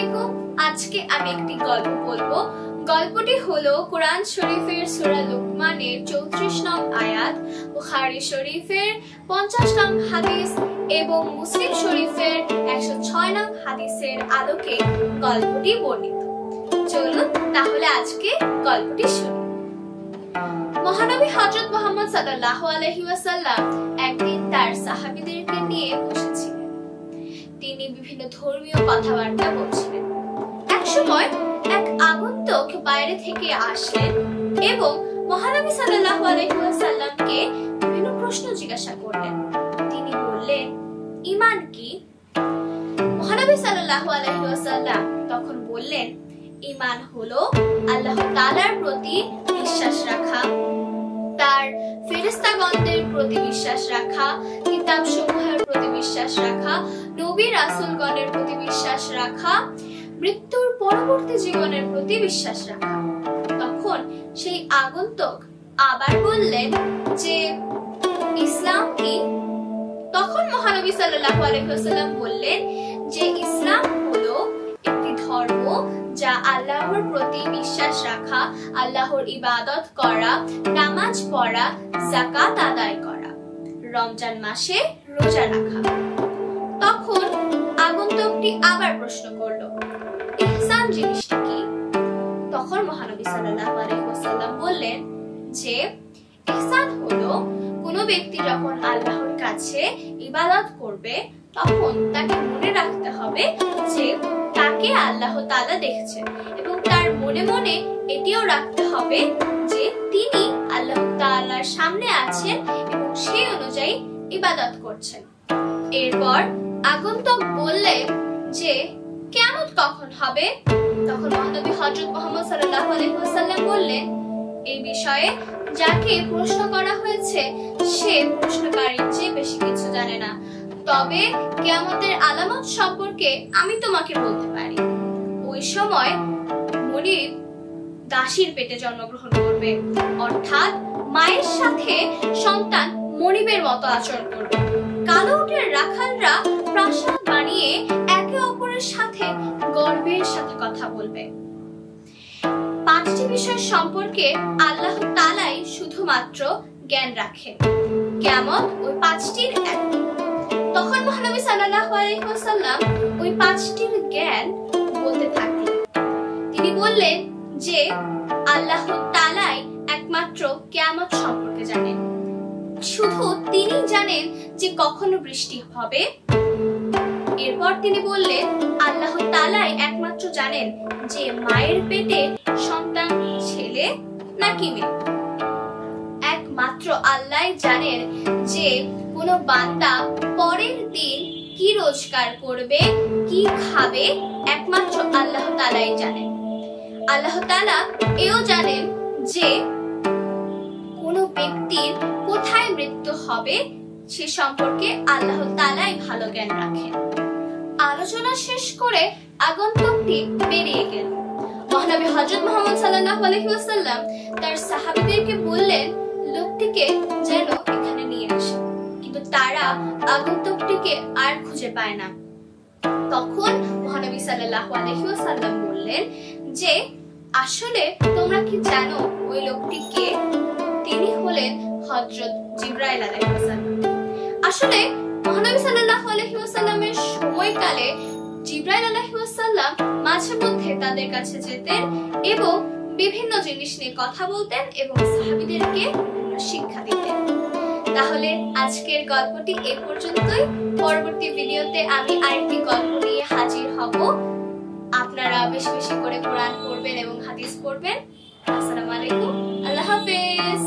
আলাইকুম। আজকে আমি একটি গল্প বলবো। গল্পটি হলো কোরআন শরীফের সূরা লুকমানের 34 নং আয়াত, বুখারী শরীফের 50 নং হাদিস এবং মুসলিম শরীফের 106 নং হাদিসের আলোকে গল্পটি বর্ণিত। চলুন তাহলে আজকে গল্পটি শুনি। মহানবী হযরত মুহাম্মদ সাল্লাল্লাহু আলাইহি ওয়াসাল্লাম একদিন তার সাহাবীদেরকে নিয়ে বসেছিলেন। তিনি বিভিন্ন ধর্মীয় কথাবার্তা বলছিলেন। একসময় এক আগন্তুক বাইরে থেকে আসলেন এবং মহানবী সাল্লাল্লাহু আলাইহি ওয়াসাল্লামকে বিভিন্ন প্রশ্ন জিজ্ঞাসা করলেন। তিনি বললেন, ঈমান কি? মহানবী সাল্লাল্লাহু আলাইহি ওয়াসাল্লাম তখন বললেন, ঈমান হলো আল্লাহ তাআলার প্রতি বিশ্বাস রাখা, তার ফেরেশতাগণদের প্রতি বিশ্বাস রাখা, কিতাবসমূহের প্রতি বিশ্বাস রাখা, নবী রাসূলগণের প্রতি বিশ্বাস রাখা, মৃত্যুর পরবর্তী জীবনের প্রতি বিশ্বাস রাখা। তখন সেই আগন্তুক আবার বললেন যে ইসলাম কি? তখন মহানবী সাল্লাল্লাহু আলাইহি ওয়াসাল্লাম বললেন যে ইসলাম হলো একটি ধর্ম যা আল্লাহর প্রতি বিশ্বাস রাখা, আল্লাহর ইবাদত করা, নামাজ পড়া, যাকাত আদায় করা, রমজান মাসে রোজা রাখা। তখন আগন্তুকটি আবার প্রশ্ন করলো, ইহসান জিনিসটা কি? তখন মহানবী সাল্লাল্লাহু আলাইহি ওয়াসাল্লাম বললেন যে ইহসান হলো কোনো ব্যক্তি যখন আল্লাহর কাছে ইবাদত করবে তখন তাকে মনে রাখতে হবে যে তাকে আল্লাহ তাআলা দেখছেন এবং তার মনে মনে এটিও রাখতে হবে যে তিনি আল্লাহ তাআলার সামনে আছেন এবং সেই অনুযায়ী ইবাদত করছেন। এরপর আগন্তুক বললেন যে কিয়ামত কখন হবে? তখন মহানবী হযরত মুহাম্মদ সাল্লাল্লাহু আলাইহি ওয়াসাল্লাম বললেন, এই বিষয়ে যাকে প্রশ্ন করা হয়েছে সে প্রশ্নকারীর চেয়ে বেশি কিছু জানে না, তবে কিয়ামতের আলামত সম্পর্কে আমি তোমাকে বলতে পারি। ওই সময় মনিব দাসীর পেটে জন্মগ্রহণ করবে, অর্থাৎ মায়ের সাথে সন্তান মনিবের মতো আচরণ করবে। কালো উটের রাখালরা প্রাসাদ বানিয়ে একে অপরের সাথে গর্বের সাথে কথা বলবে। 5টি বিষয় সম্পর্কে আল্লাহ তাআলাই শুধুমাত্র জ্ঞান রাখেন। কিয়ামত ওই 5টির একটি। তখন মহানবী সাল্লাল্লাহু আলাইহি ওয়াসাল্লাম ওই 5টির জ্ঞান বলতে থাকলেন। তিনি বললেন যে আল্লাহ তাআলাই একমাত্র কিয়ামত সম্পর্কে জানেন। শুধু তিনি জানেন যে কখন বৃষ্টি হবে। এরপর তিনি বললেন আল্লাহ তাআলাই একমাত্র জানেন যে মায়ের পেটে সন্তান ছেলে নাকি মেয়ে। একমাত্র আল্লাহই জানেন যে কোন বান্দা পরের দিন কি রোজগার করবে, কি খাবে, একমাত্র আল্লাহ তাআলাই জানেন। আল্লাহ তাআলা এও জানেন যে কোন ব্যক্তির কোথায় মৃত্যু হবে সে সম্পর্কে আল্লাহ তাআলাই ভালো জ্ঞান রাখেন। আলোচনা শেষ করে আগন্তুকটি বেরিয়ে গেল। মহানবী হযরত মুহাম্মদ সাল্লাল্লাহু আলাইহি ওয়াসাল্লাম তার সাহাবীদেরকে বললেন লোকটিকে যেন এখানে নিয়ে আসে, কিন্তু তারা আগন্তুকটিকে আর খুঁজে পায় না। তখন মহানবী সাল্লাল্লাহু আলাইহি ওয়াসাল্লাম বললেন যে আসলে তোমরা কি জানো ওই লোকটি কে? তিনি হলেন হযরত জিবরাইল আলাইহিস সালাম। আসলে মহানবী সাল্লাল্লাহু আলাইহি ওয়াসাল্লামের সময়কালে জিবরাইল আলাইহিস সালাম মাঝে মধ্যে তাদের কাছে যেতেন এবং বিভিন্ন জিনিস নিয়ে কথা বলতেন এবং সাহাবীদেরকে বিভিন্ন শিক্ষা দিতেন। তাহলে আজকের গল্পটি এই পর্যন্তই। পরবর্তী ভিডিওতে আমি আরেকটি গল্প নিয়ে হাজির হব। আপনারা বেশি বেশি করে কোরআন পড়বেন এবং হাদিস পড়বেন। আসসালামু আলাইকুম, আল্লাহ হাফেজ।